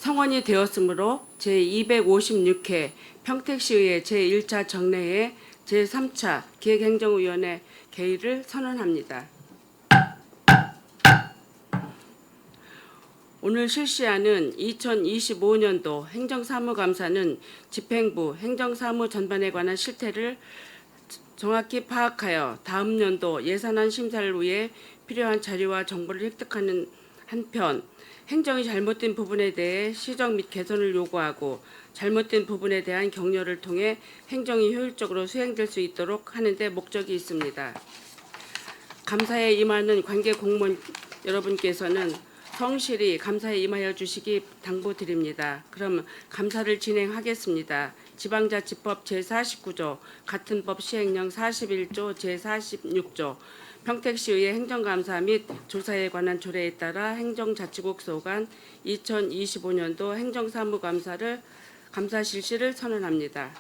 성원이 되었으므로 제256회 평택시의회 제1차 정례회 제3차 기획행정위원회 개의를 선언합니다. 오늘 실시하는 2025년도 행정사무감사는 집행부 행정사무 전반에 관한 실태를 정확히 파악하여 다음 연도 예산안 심사를 위해 필요한 자료와 정보를 획득하는 한편 행정이 잘못된 부분에 대해 시정 및 개선을 요구하고 잘못된 부분에 대한 격려를 통해 행정이 효율적으로 수행될 수 있도록 하는 데 목적이 있습니다. 감사에 임하는 관계 공무원 여러분께서는 성실히 감사에 임하여 주시기 당부드립니다. 그럼 감사를 진행하겠습니다. 지방자치법 제49조, 같은 법 시행령 41조 제46조, 평택시의회 행정감사 및 조사에 관한 조례에 따라 행정자치국 소관 2025년도 행정사무감사를 감사 실시를 선언합니다.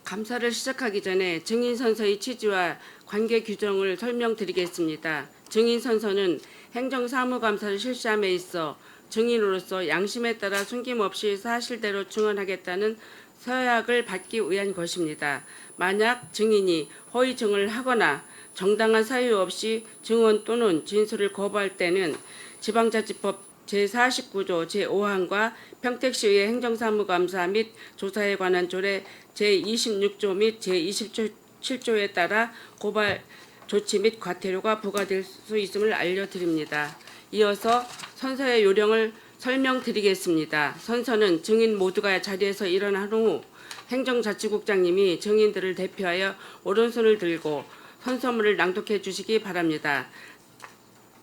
감사를 시작하기 전에 증인선서의 취지와 관계 규정을 설명드리겠습니다. 증인선서는 행정사무감사를 실시함에 있어 증인으로서 양심에 따라 숨김없이 사실대로 증언하겠다는 서약을 받기 위한 것입니다. 만약 증인이 허위 증언을 하거나 정당한 사유 없이 증언 또는 진술을 거부할 때는 지방자치법 제49조 제5항과 평택시의회 행정사무감사 및 조사에 관한 조례 제26조 및 제27조에 따라 고발 조치 및 과태료가 부과될 수 있음을 알려드립니다. 이어서 선서의 요령을 설명드리겠습니다. 선서는 증인 모두가 자리에서 일어난 후 행정자치국장님이 증인들을 대표하여 오른손을 들고 선서문을 낭독해 주시기 바랍니다.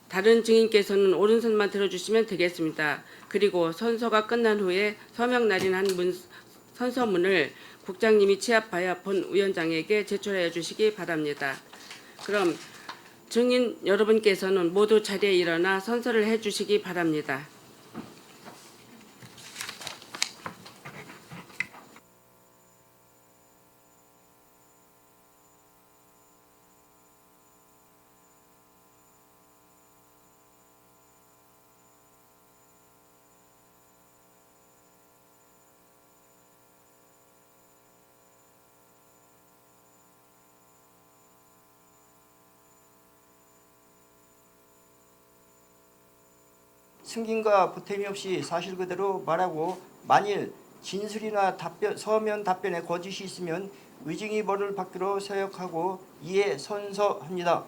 다른 증인께서는 오른손만 들어주시면 되겠습니다. 그리고 선서가 끝난 후에 서명 날인한 선서문을 국장님이 취합하여 본 위원장에게 제출하여 주시기 바랍니다. 그럼 증인 여러분께서는 모두 자리에 일어나 선서를 해 주시기 바랍니다. 승진과 보탬이 없이 사실 그대로 말하고 만일 진술이나 서면 답변에 거짓이 있으면 의증이 벌을 받기로 서약하고 이에 선서합니다.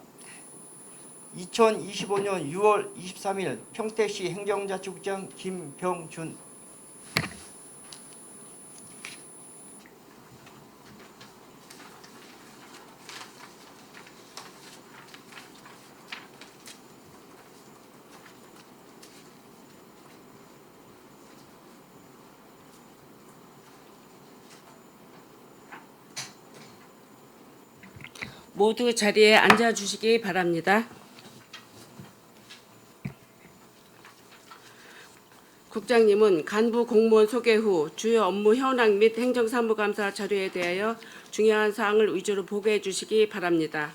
2025년 6월 23일 평택시 행정자치국장 김병준. 모두 자리에 앉아 주시기 바랍니다. 국장님은 간부 공무원 소개 후 주요 업무 현황 및 행정사무감사 자료에 대하여 중요한 사항을 위주로 보고해 주시기 바랍니다.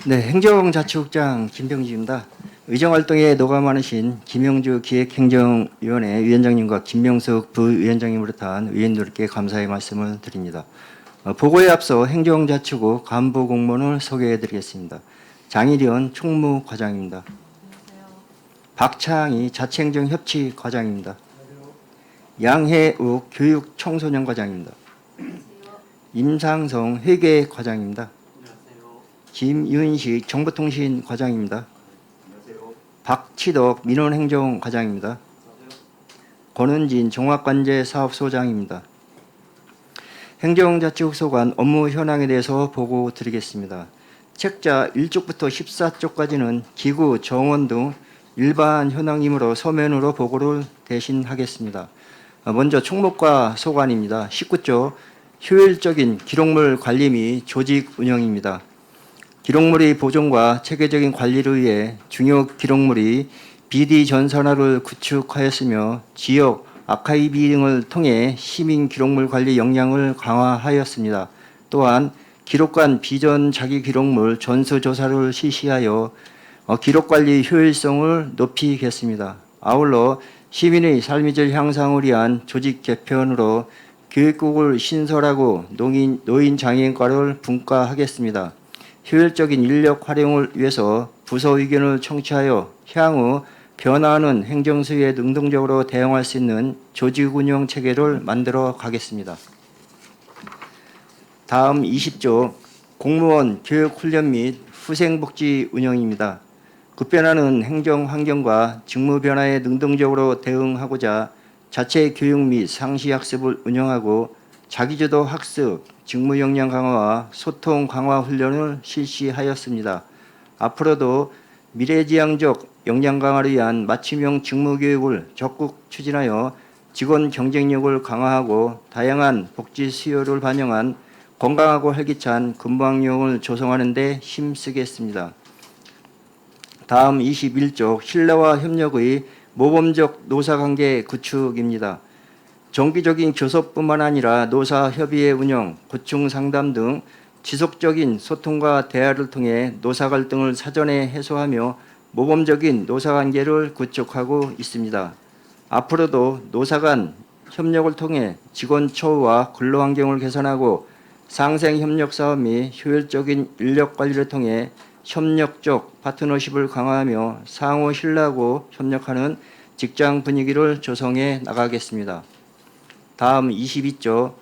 네, 행정자치국장 김병준입니다. 의정활동에 노감하신 김영주 기획행정위원회 위원장님과 김명석 부위원장님을 비롯한 위원들께 감사의 말씀을 드립니다. 보고에 앞서 행정자치국 간부공무원을 소개해드리겠습니다. 장일현 총무과장입니다. 박창희 자치행정협치과장입니다. 양혜욱 교육청소년과장입니다. 임상성 회계과장입니다. 김윤식 정보통신과장입니다. 박치덕 민원행정과장입니다. 권은진 종합관제사업소장입니다. 행정자치국 소관 업무 현황에 대해서 보고 드리겠습니다. 책자 1쪽부터 14쪽까지는 기구, 정원 등 일반 현황이므로 서면으로 보고를 대신하겠습니다. 먼저 총목과 소관입니다. 19조 효율적인 기록물 관리 및 조직 운영입니다. 기록물의 보존과 체계적인 관리를 위해 중요 기록물이 비대전산화를 구축하였으며 지역 아카이브 등을 통해 시민 기록물 관리 역량을 강화하였습니다. 또한 기록관 비전 자기 기록물 전수조사를 실시하여 기록관리 효율성을 높이겠습니다. 아울러 시민의 삶의 질 향상을 위한 조직 개편으로 교육국을 신설하고 노인 장애인과를 분과하겠습니다. 효율적인 인력 활용을 위해서 부서 의견을 청취하여 향후 변화하는 행정수위에 능동적으로 대응할 수 있는 조직 운영 체계를 만들어 가겠습니다. 다음 20조 공무원 교육 훈련 및 후생복지 운영입니다. 급변하는 행정 환경과 직무 변화에 능동적으로 대응하고자 자체 교육 및 상시 학습을 운영하고 자기주도 학습, 직무 역량 강화와 소통 강화 훈련을 실시하였습니다. 앞으로도 미래지향적 역량 강화를 위한 맞춤형 직무 교육을 적극 추진하여 직원 경쟁력을 강화하고 다양한 복지 수요를 반영한 건강하고 활기찬 근무 환경을 조성하는 데 힘쓰겠습니다. 다음 21조 신뢰와 협력의 모범적 노사관계 구축입니다. 정기적인 교섭뿐만 아니라 노사협의회 운영, 구충 상담 등 지속적인 소통과 대화를 통해 노사 갈등을 사전에 해소하며 모범적인 노사관계를 구축하고 있습니다. 앞으로도 노사 간 협력을 통해 직원 처우와 근로환경을 개선하고 상생협력 사업 및 효율적인 인력관리를 통해 협력적 파트너십을 강화하며 상호 신뢰하고 협력하는 직장 분위기를 조성해 나가겠습니다. 다음 22조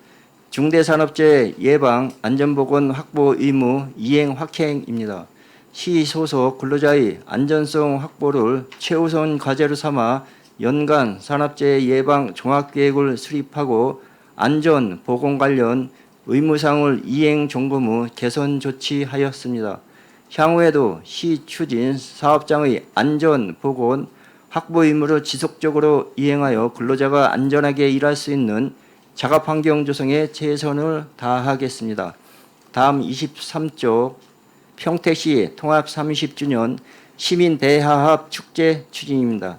중대산업재해 예방 안전보건 확보 의무 이행 확행입니다. 시 소속 근로자의 안전성 확보를 최우선 과제로 삼아 연간 산업재해 예방 종합계획을 수립하고 안전 보건 관련 의무사항을 이행 점검 후 개선 조치하였습니다. 향후에도 시 추진 사업장의 안전 보건 확보 의무를 지속적으로 이행하여 근로자가 안전하게 일할 수 있는 작업 환경 조성에 최선을 다하겠습니다. 다음 23조 평택시 통합 30주년 시민 대화합 축제 추진입니다.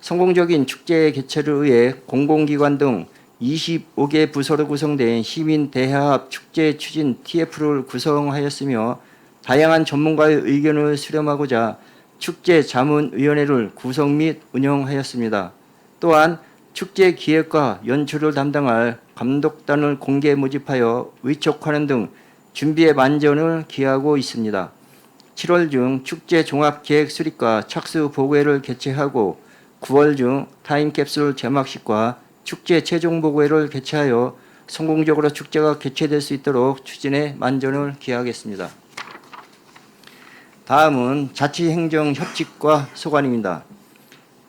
성공적인 축제 개최를 위해 공공기관 등 25개 부서로 구성된 시민 대화합 축제 추진 TF를 구성하였으며 다양한 전문가의 의견을 수렴하고자 축제 자문위원회를 구성 및 운영하였습니다. 또한 축제 기획과 연출을 담당할 감독단을 공개 모집하여 위촉하는 등 준비에 만전을 기하고 있습니다. 7월 중 축제 종합계획 수립과 착수 보고회를 개최하고 9월 중 타임캡슐 개막식과 축제 최종 보고회를 개최하여 성공적으로 축제가 개최될 수 있도록 추진에 만전을 기하겠습니다. 다음은 자치행정협칙과 소관입니다.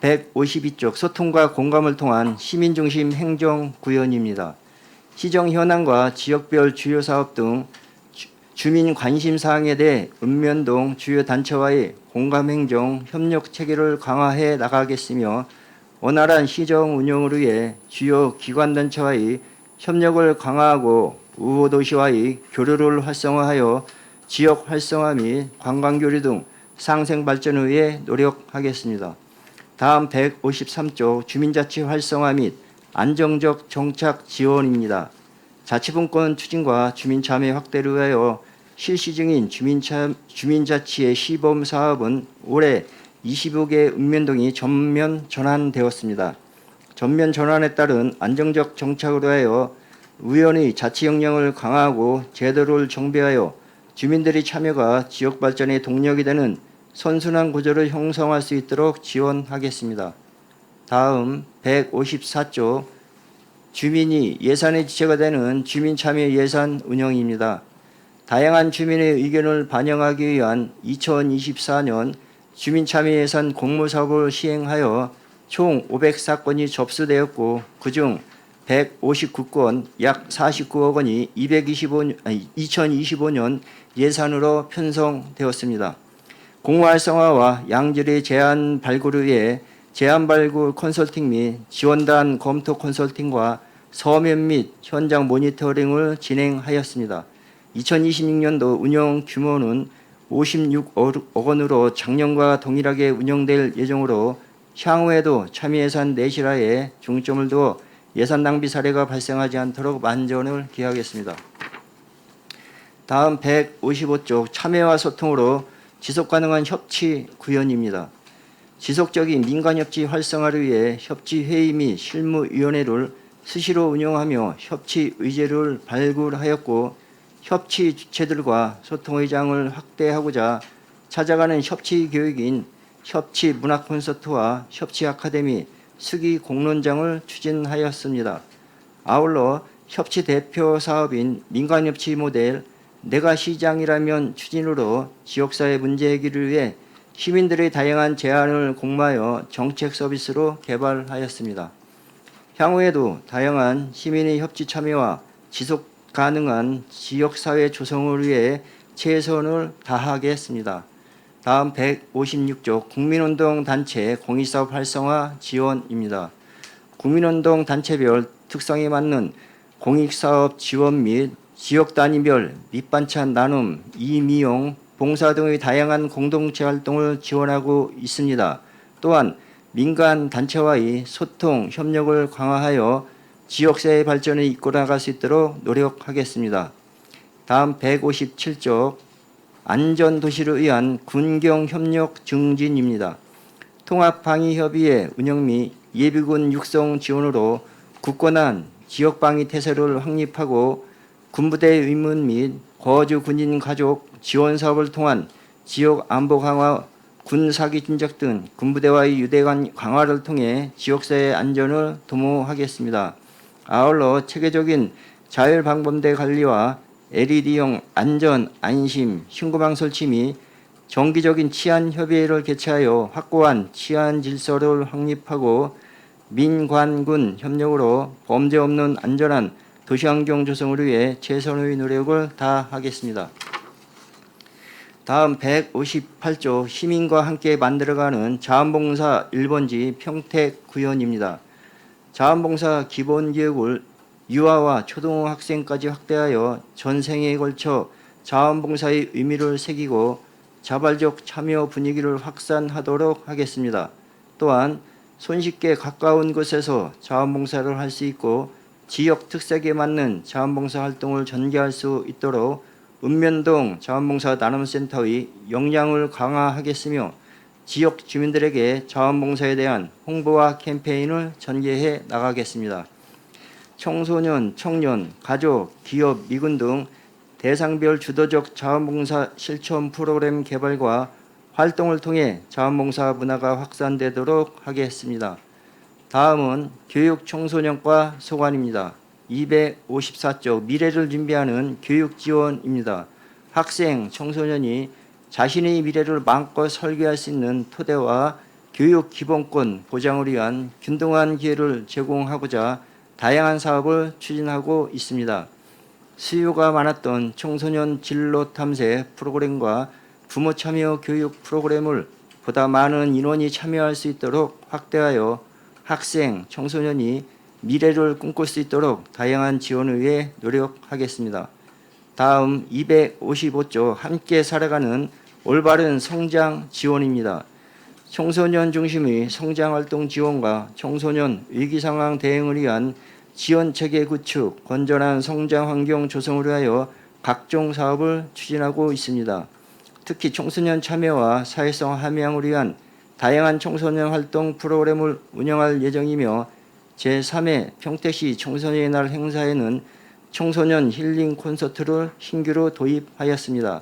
152쪽 소통과 공감을 통한 시민중심 행정구현입니다. 시정 현안과 지역별 주요 사업 등 주민 관심 사항에 대해 읍면동 주요 단체와의 공감행정 협력 체계를 강화해 나가겠으며 원활한 시정 운영을 위해 주요 기관단체와의 협력을 강화하고 우호도시와의 교류를 활성화하여 지역 활성화 및 관광교류 등 상생 발전을 위해 노력하겠습니다. 다음 153조 주민자치 활성화 및 안정적 정착 지원입니다. 자치분권 추진과 주민참여 확대를 위하여 실시 중인 주민자치의 시범 사업은 올해 25개 읍면동이 전면 전환되었습니다. 전면 전환에 따른 안정적 정착으로 하여 의원의 자치 역량을 강화하고 제도를 정비하여 주민들의 참여가 지역 발전의 동력이 되는 선순환 구조를 형성할 수 있도록 지원하겠습니다. 다음 154조 주민이 예산의 지체가 되는 주민참여 예산 운영입니다. 다양한 주민의 의견을 반영하기 위한 2024년 주민참여 예산 공모사업을 시행하여 총 504건이 접수되었고 그중 159건 약 49억 원이 2025년 예산으로 편성되었습니다. 공모 활성화와 양질의 제안 발굴을 위해 제안 발굴 컨설팅 및 지원단 검토 컨설팅과 서면 및 현장 모니터링을 진행하였습니다. 2026년도 운영 규모는 56억 원으로 작년과 동일하게 운영될 예정으로 향후에도 참여예산 내실화에 중점을 두어 예산 낭비 사례가 발생하지 않도록 만전을 기하겠습니다. 다음 155쪽 참여와 소통으로 지속가능한 협치 구현입니다. 지속적인 민간협치 활성화를 위해 협치회의 및 실무위원회를 수시로 운영하며 협치 의제를 발굴하였고 협치 주체들과 소통의 장을 확대하고자 찾아가는 협치 교육인 협치 문학 콘서트와 협치 아카데미 수기 공론장을 추진하였습니다. 아울러 협치 대표 사업인 민간협치 모델 내가 시장이라면 추진으로 지역사회 문제 해결을 위해 시민들의 다양한 제안을 공모하여 정책 서비스로 개발하였습니다. 향후에도 다양한 시민의 협치 참여와 지속 가능한 지역사회 조성을 위해 최선을 다하겠습니다. 다음 156조 국민운동 단체 공익사업 활성화 지원입니다. 국민운동 단체별 특성에 맞는 공익사업 지원 및 지역 단위별 밑반찬 나눔, 이미용, 봉사 등의 다양한 공동체 활동을 지원하고 있습니다. 또한 민간 단체와의 소통, 협력을 강화하여 지역사회 발전에 이끌어 나갈 수 있도록 노력하겠습니다. 다음 157조 안전도시를 위한 군경협력 증진입니다. 통합방위협의회 운영 및 예비군 육성 지원으로 굳건한 지역방위 태세를 확립하고 군부대 의문 및 거주 군인 가족 지원 사업을 통한 지역 안보 강화, 군 사기 진작 등 군부대와의 유대관 강화를 통해 지역사회 안전을 도모하겠습니다. 아울러 체계적인 자율방범대 관리와 LED형 안전, 안심, 신고방 설치 및 정기적인 치안협의회를 개최하여 확고한 치안 질서를 확립하고 민관군 협력으로 범죄 없는 안전한 도시환경 조성을 위해 최선의 노력을 다하겠습니다. 다음 158조 시민과 함께 만들어가는 자원봉사 1번지 평택구현입니다. 자원봉사 기본교육을 유아와 초등학생까지 확대하여 전생에 걸쳐 자원봉사의 의미를 새기고 자발적 참여 분위기를 확산하도록 하겠습니다. 또한 손쉽게 가까운 곳에서 자원봉사를 할 수 있고 지역 특색에 맞는 자원봉사 활동을 전개할 수 있도록 읍면동 자원봉사 나눔센터의 역량을 강화하겠으며 지역 주민들에게 자원봉사에 대한 홍보와 캠페인을 전개해 나가겠습니다. 청소년, 청년, 가족, 기업, 미군 등 대상별 주도적 자원봉사 실천 프로그램 개발과 활동을 통해 자원봉사 문화가 확산되도록 하겠습니다. 다음은 교육 청소년과 소관입니다. 254조 미래를 준비하는 교육 지원입니다. 학생, 청소년이 자신의 미래를 마음껏 설계할 수 있는 토대와 교육 기본권 보장을 위한 균등한 기회를 제공하고자 다양한 사업을 추진하고 있습니다. 수요가 많았던 청소년 진로 탐색 프로그램과 부모 참여 교육 프로그램을 보다 많은 인원이 참여할 수 있도록 확대하여 학생, 청소년이 미래를 꿈꿀 수 있도록 다양한 지원을 위해 노력하겠습니다. 다음 255조 함께 살아가는 올바른 성장 지원입니다. 청소년 중심의 성장활동 지원과 청소년 위기상황 대응을 위한 지원체계 구축, 건전한 성장 환경 조성을 위하여 각종 사업을 추진하고 있습니다. 특히 청소년 참여와 사회성 함양을 위한 다양한 청소년 활동 프로그램을 운영할 예정이며 제3회 평택시 청소년의 날 행사에는 청소년 힐링 콘서트를 신규로 도입하였습니다.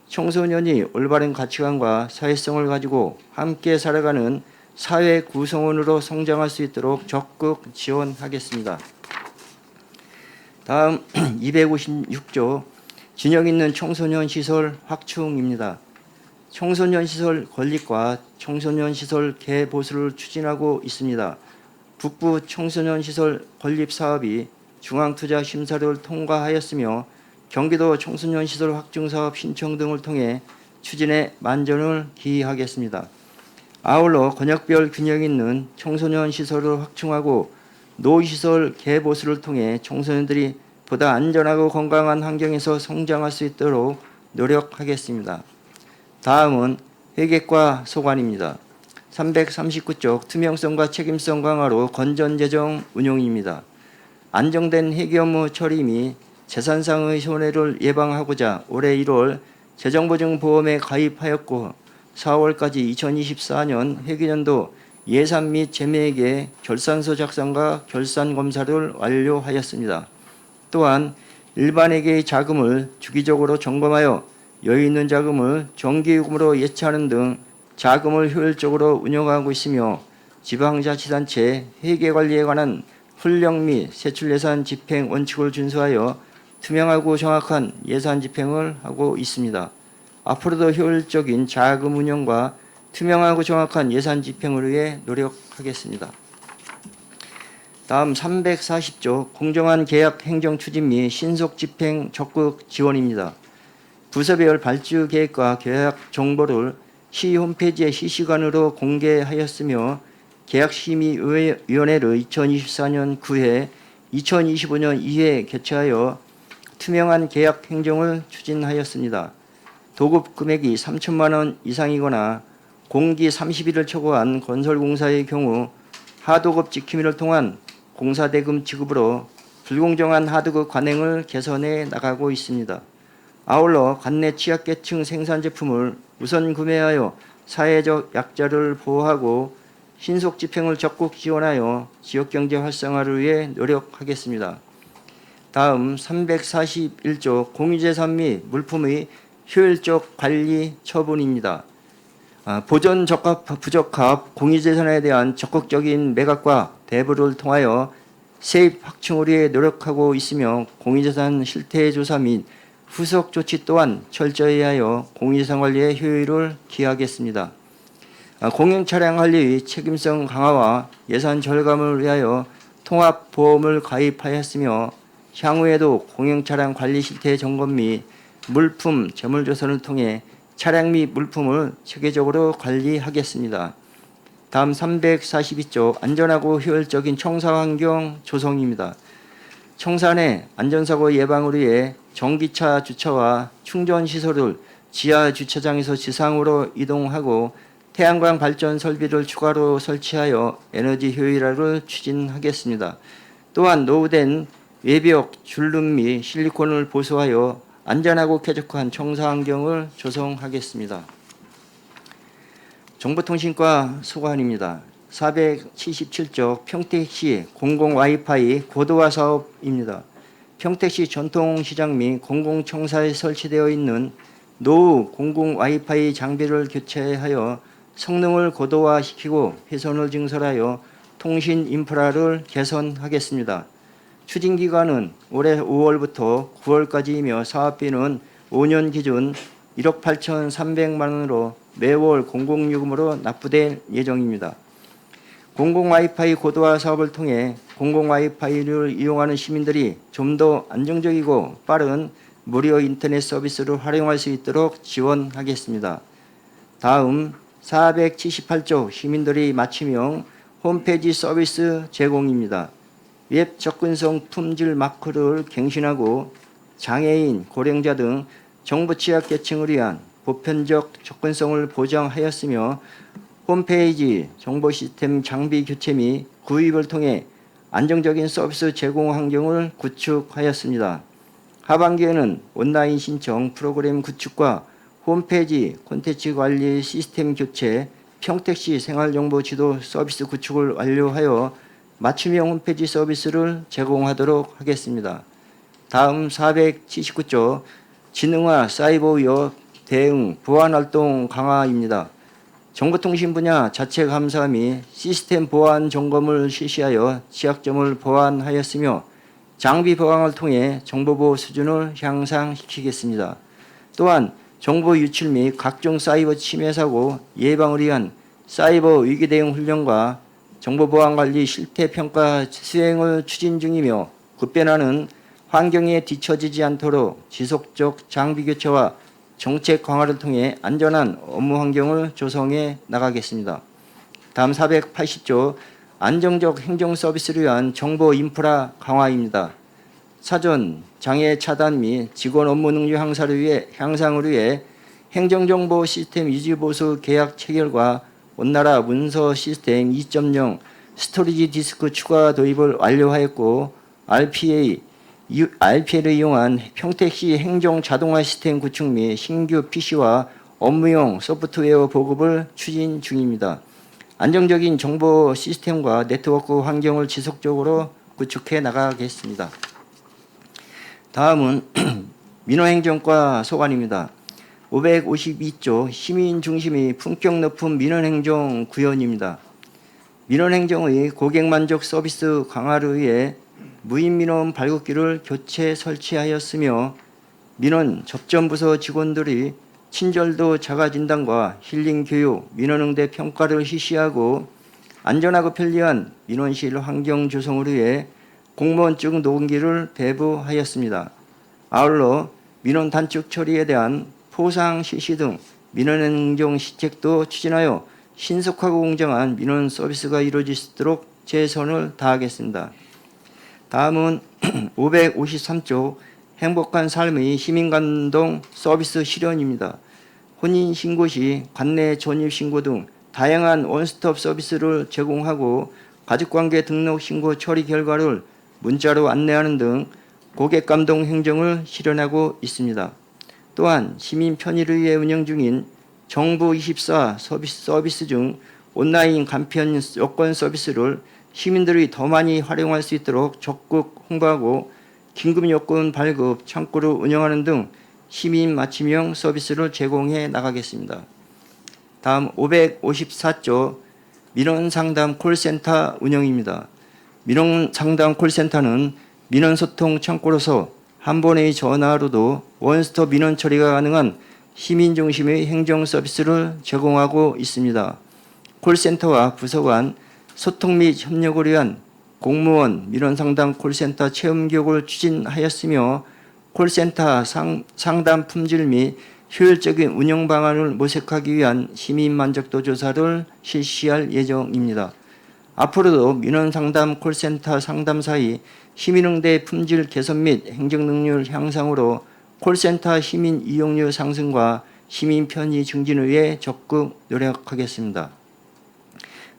청소년이 올바른 가치관과 사회성을 가지고 함께 살아가는 사회 구성원으로 성장할 수 있도록 적극 지원하겠습니다. 다음 256조 균형 있는 청소년 시설 확충입니다. 청소년 시설 건립과 청소년 시설 개보수를 추진하고 있습니다. 북부 청소년 시설 건립 사업이 중앙투자 심사를 통과하였으며 경기도 청소년 시설 확충 사업 신청 등을 통해 추진에 만전을 기하겠습니다. 아울러 권역별 균형 있는 청소년 시설을 확충하고 노시설 개보수를 통해 청소년들이 보다 안전하고 건강한 환경에서 성장할 수 있도록 노력하겠습니다. 다음은 회계과 소관입니다. 339쪽 투명성과 책임성 강화로 건전재정 운용입니다. 안정된 회계 업무 처리 및 재산상의 손해를 예방하고자 올해 1월 재정보증보험에 가입하였고 4월까지 2024년 회계년도 예산 및 재매액의 결산서 작성과 결산 검사를 완료하였습니다. 또한 일반회계의 자금을 주기적으로 점검하여 여유 있는 자금을 정기요금으로 예치하는 등 자금을 효율적으로 운영하고 있으며 지방자치단체 회계관리에 관한 훈령 및 세출예산 집행 원칙을 준수하여 투명하고 정확한 예산 집행을 하고 있습니다. 앞으로도 효율적인 자금 운영과 투명하고 정확한 예산 집행을 위해 노력하겠습니다. 다음 340조 공정한 계약 행정 추진 및 신속 집행 적극 지원입니다. 부서별 발주 계획과 계약 정보를 시 홈페이지에 실시간으로 공개하였으며 계약심의위원회를 2024년 9회, 2025년 2회 개최하여 투명한 계약 행정을 추진하였습니다. 도급 금액이 3천만 원 이상이거나 공기 30일을 초과한 건설공사의 경우 하도급 지킴이를 통한 공사대금 지급으로 불공정한 하도급 관행을 개선해 나가고 있습니다. 아울러 관내 취약계층 생산 제품을 우선 구매하여 사회적 약자를 보호하고 신속 집행을 적극 지원하여 지역경제 활성화를 위해 노력하겠습니다. 다음 341조 공유재산 및 물품의 효율적 관리 처분입니다. 보존 적합 부적합 공유재산에 대한 적극적인 매각과 대부를 통하여 세입 확충을 위해 노력하고 있으며 공유재산 실태 조사 및 후속 조치 또한 철저히 하여 공유재산 관리의 효율을 기하겠습니다. 공영차량 관리의 책임성 강화와 예산 절감을 위하여 통합보험을 가입하였으며 향후에도 공영차량 관리 실태 점검 및 물품 재물조사를 통해 차량 및 물품을 체계적으로 관리하겠습니다. 다음 342조 안전하고 효율적인 청사환경 조성입니다. 청사 내 안전사고 예방을 위해 전기차 주차와 충전시설을 지하 주차장에서 지상으로 이동하고 태양광 발전 설비를 추가로 설치하여 에너지 효율화를 추진하겠습니다. 또한 노후된 외벽, 줄눈 및 실리콘을 보수하여 안전하고 쾌적한 청사 환경을 조성하겠습니다. 정보통신과 소관입니다. 477조 평택시 공공 와이파이 고도화 사업입니다. 평택시 전통시장 및 공공청사에 설치되어 있는 노후 공공 와이파이 장비를 교체하여 성능을 고도화시키고 훼손을 증설하여 통신 인프라를 개선하겠습니다. 추진기간은 올해 5월부터 9월까지이며 사업비는 5년 기준 1억 8,300만 원으로 매월 공공요금으로 납부될 예정입니다. 공공 와이파이 고도화 사업을 통해 공공 와이파이를 이용하는 시민들이 좀 더 안정적이고 빠른 무료 인터넷 서비스를 활용할 수 있도록 지원하겠습니다. 다음 478조 시민들이 맞춤형 홈페이지 서비스 제공입니다. 웹 접근성 품질 마크를 갱신하고 장애인, 고령자 등 정보 취약계층을 위한 보편적 접근성을 보장하였으며 홈페이지 정보 시스템 장비 교체 및 구입을 통해 안정적인 서비스 제공 환경을 구축하였습니다. 하반기에는 온라인 신청 프로그램 구축과 홈페이지 콘텐츠 관리 시스템 교체, 평택시 생활정보 지도 서비스 구축을 완료하여 맞춤형 홈페이지 서비스를 제공하도록 하겠습니다. 다음 479조 지능화 사이버 위협 대응 보안 활동 강화입니다. 정보통신 분야 자체 감사 및 시스템 보안 점검을 실시하여 취약점을 보완하였으며 장비 보강을 통해 정보보호 수준을 향상시키겠습니다. 또한 정보 유출 및 각종 사이버 침해 사고 예방을 위한 사이버 위기 대응 훈련과 정보보안관리 실태평가 수행을 추진 중이며 급변하는 환경에 뒤처지지 않도록 지속적 장비 교체와 정책 강화를 통해 안전한 업무 환경을 조성해 나가겠습니다. 다음 480조 안정적 행정 서비스를 위한 정보 인프라 강화입니다. 사전, 장애 차단 및 직원 업무 능력 향상을 위해 행정정보 시스템 유지 보수 계약 체결과 온나라 문서 시스템 2.0 스토리지 디스크 추가 도입을 완료하였고 RPL을 이용한 평택시 행정 자동화 시스템 구축 및 신규 PC와 업무용 소프트웨어 보급을 추진 중입니다. 안정적인 정보 시스템과 네트워크 환경을 지속적으로 구축해 나가겠습니다. 다음은 민원행정과 소관입니다. 552조 시민 중심의 품격 높은 민원행정 구현입니다. 민원행정의 고객만족 서비스 강화를 위해 무인민원 발급기를 교체 설치하였으며 민원 접점부서 직원들이 친절도 자가진단과 힐링교육, 민원응대 평가를 실시하고 안전하고 편리한 민원실 환경 조성을 위해 공무원증 녹음기를 배부하였습니다. 아울러 민원 단축 처리에 대한 포상 실시 등 민원행정 시책도 추진하여 신속하고 공정한 민원 서비스가 이루어질 수 있도록 최선을 다하겠습니다. 다음은 553조 행복한 삶의 시민감동 서비스 실현입니다. 혼인신고 시 관내 전입신고 등 다양한 원스톱 서비스를 제공하고 가족관계 등록 신고 처리 결과를 문자로 안내하는 등 고객감동 행정을 실현하고 있습니다. 또한 시민 편의를 위해 운영 중인 정부24 서비스 중 온라인 간편 여권 서비스를 시민들이 더 많이 활용할 수 있도록 적극 홍보하고 긴급 여권 발급 창구를 운영하는 등 시민 맞춤형 서비스를 제공해 나가겠습니다. 다음 554조 민원상담 콜센터 운영입니다. 민원상담 콜센터는 민원소통 창구로서 한 번의 전화로도 원스톱 민원 처리가 가능한 시민 중심의 행정 서비스를 제공하고 있습니다. 콜센터와 부서 간 소통 및 협력을 위한 공무원 민원상담 콜센터 체험 교육을 추진하였으며 콜센터 상담 품질 및 효율적인 운영 방안을 모색하기 위한 시민 만족도 조사를 실시할 예정입니다. 앞으로도 민원상담 콜센터 상담사의 시민응대 품질 개선 및 행정능률 향상으로 콜센터 시민 이용률 상승과 시민 편의 증진을 위해 적극 노력하겠습니다.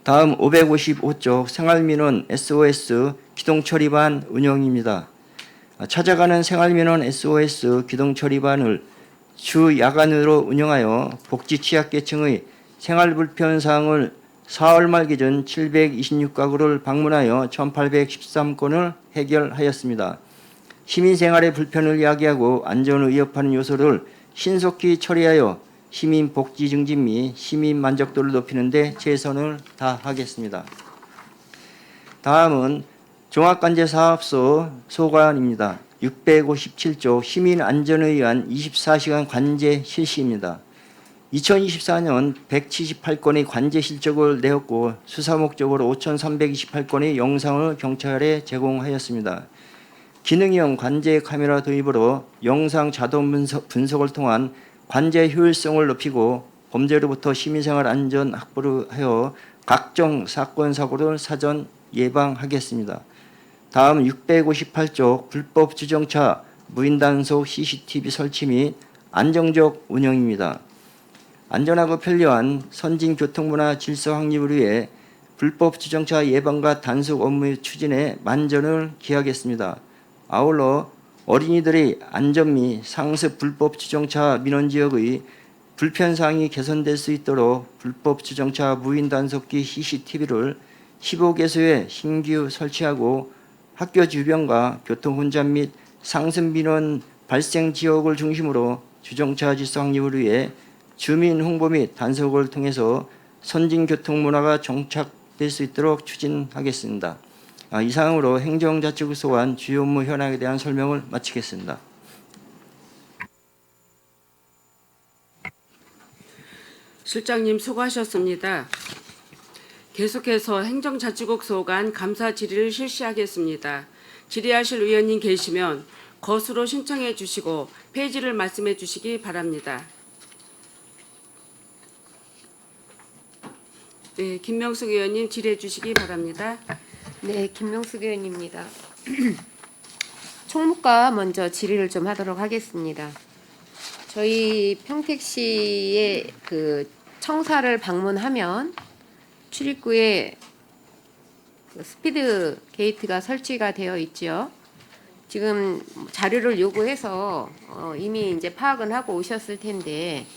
다음 555조 생활민원 SOS 기동처리반 운영입니다. 찾아가는 생활민원 SOS 기동처리반을 주 야간으로 운영하여 복지 취약계층의 생활불편 사항을 4월 말 기준 726가구를 방문하여 1813건을 해결하였습니다. 시민생활의 불편을 야기하고 안전을 위협하는 요소를 신속히 처리하여 시민 복지 증진 및 시민 만족도를 높이는 데 최선을 다하겠습니다. 다음은 종합관제사업소 소관입니다. 657조 시민 안전을 위한 24시간 관제 실시입니다. 2024년 178건의 관제 실적을 내었고 수사 목적으로 5,328건의 영상을 경찰에 제공하였습니다. 기능형 관제 카메라 도입으로 영상 자동 분석을 통한 관제 효율성을 높이고 범죄로부터 시민생활 안전 확보를 하여 각종 사건 사고를 사전 예방하겠습니다. 다음 658조 불법 주정차 무인단속 CCTV 설치 및 안정적 운영입니다. 안전하고 편리한 선진교통문화 질서 확립을 위해 불법 주정차 예방과 단속 업무 추진에 만전을 기하겠습니다. 아울러 어린이들의 안전 및 상습 불법 주정차 민원지역의 불편사항이 개선될 수 있도록 불법 주정차 무인 단속기 CCTV를 15개소에 신규 설치하고 학교 주변과 교통혼잡 및 상습 민원 발생 지역을 중심으로 주정차 질서 확립을 위해 주민 홍보 및 단속을 통해서 선진교통문화가 정착될 수 있도록 추진하겠습니다. 이상으로 행정자치구 소관 주요 업무 현황에 대한 설명을 마치겠습니다. 실장님 수고하셨습니다. 계속해서 행정자치국 소관 감사 질의를 실시하겠습니다. 질의하실 의원님 계시면 거수로 신청해 주시고 페이지를 말씀해 주시기 바랍니다. 네, 김명숙 의원님 질의해 주시기 바랍니다. 네, 김명숙 의원입니다. 총무과 먼저 질의를 좀 하도록 하겠습니다. 저희 평택시의 그 청사를 방문하면 출입구에 스피드 게이트가 설치가 되어 있죠. 지금 자료를 요구해서 이미 이제 파악은 하고 오셨을 텐데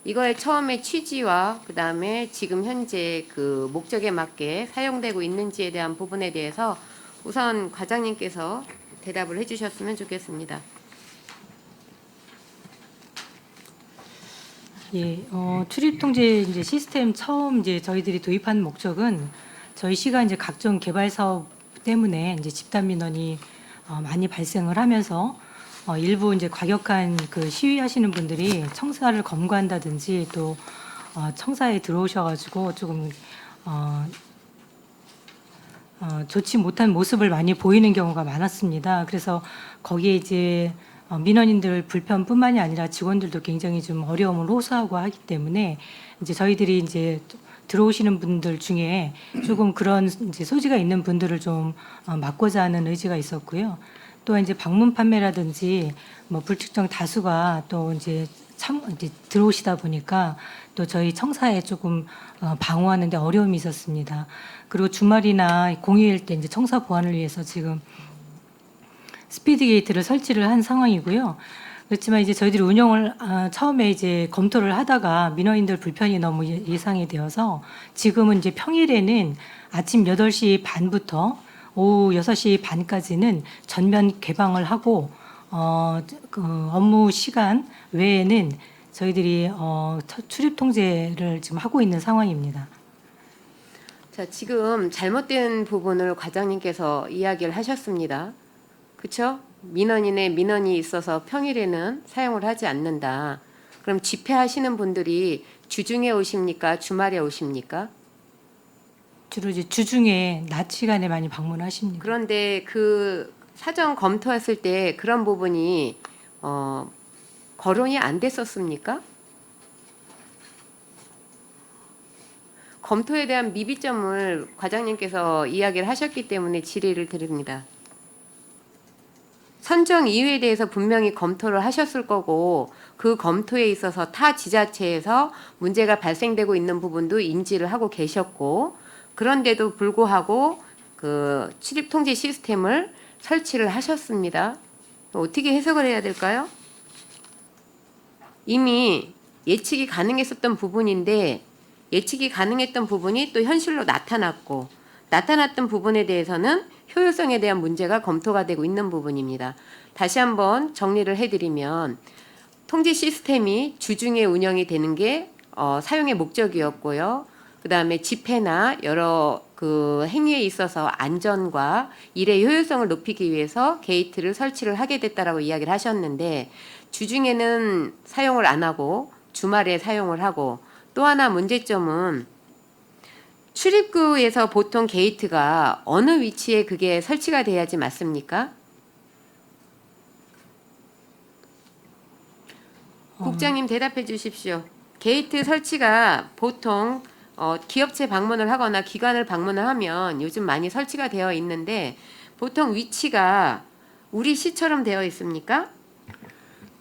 이거의 처음에 취지와 그다음에 지금 현재 그 목적에 맞게 사용되고 있는지에 대한 부분에 대해서 우선 과장님께서 대답을 해주셨으면 좋겠습니다. 예, 출입 통제 이제 시스템 처음 이제 저희들이 도입한 목적은 저희 시가 이제 각종 개발 사업 때문에 이제 집단 민원이 많이 발생을 하면서 일부 이제 과격한 그 시위하시는 분들이 청사를 검거한다든지 또 청사에 들어오셔가지고 조금 좋지 못한 모습을 많이 보이는 경우가 많았습니다. 그래서 거기에 이제 민원인들 불편뿐만이 아니라 직원들도 굉장히 좀 어려움을 호소하고 하기 때문에 이제 저희들이 이제 들어오시는 분들 중에 조금 그런 이제 소지가 있는 분들을 좀 막고자 하는 의지가 있었고요. 또 이제 방문 판매라든지 뭐 불특정 다수가 또 이제 이제 들어오시다 보니까 또 저희 청사에 조금 방어하는데 어려움이 있었습니다. 그리고 주말이나 공휴일 때 이제 청사 보안을 위해서 지금 스피드 게이트를 설치를 한 상황이고요. 그렇지만 이제 저희들이 운영을 처음에 이제 검토를 하다가 민원인들 불편이 너무 예상이 되어서 지금은 이제 평일에는 아침 8시 반부터 오후 6시 반까지는 전면 개방을 하고 그 업무 시간 외에는 저희들이 출입 통제를 지금 하고 있는 상황입니다. 자, 지금 잘못된 부분을 과장님께서 이야기를 하셨습니다. 그렇죠? 민원이 있어서 평일에는 사용을 하지 않는다. 그럼 집회하시는 분들이 주중에 오십니까? 주말에 오십니까? 주로 이제 주중에 낮 시간에 많이 방문하십니다. 그런데 그 사전 검토했을 때 그런 부분이 거론이 안 됐었습니까? 검토에 대한 미비점을 과장님께서 이야기를 하셨기 때문에 질의를 드립니다. 선정 이유에 대해서 분명히 검토를 하셨을 거고 그 검토에 있어서 타 지자체에서 문제가 발생되고 있는 부분도 인지를 하고 계셨고 그런데도 불구하고 그 출입 통제 시스템을 설치를 하셨습니다. 어떻게 해석을 해야 될까요? 이미 예측이 가능했었던 부분인데 예측이 가능했던 부분이 또 현실로 나타났고 나타났던 부분에 대해서는 효율성에 대한 문제가 검토가 되고 있는 부분입니다. 다시 한번 정리를 해드리면 통제 시스템이 주중에 운영이 되는 게 사용의 목적이었고요. 그 다음에 집회나 여러 그 행위에 있어서 안전과 일의 효율성을 높이기 위해서 게이트를 설치를 하게 됐다라고 이야기를 하셨는데 주중에는 사용을 안 하고 주말에 사용을 하고 또 하나 문제점은 출입구에서 보통 게이트가 어느 위치에 그게 설치가 돼야지 맞습니까? 국장님 대답해 주십시오. 게이트 설치가 보통 기업체 방문을 하거나 기관을 방문을 하면 요즘 많이 설치가 되어 있는데 보통 위치가 우리 시처럼 되어 있습니까?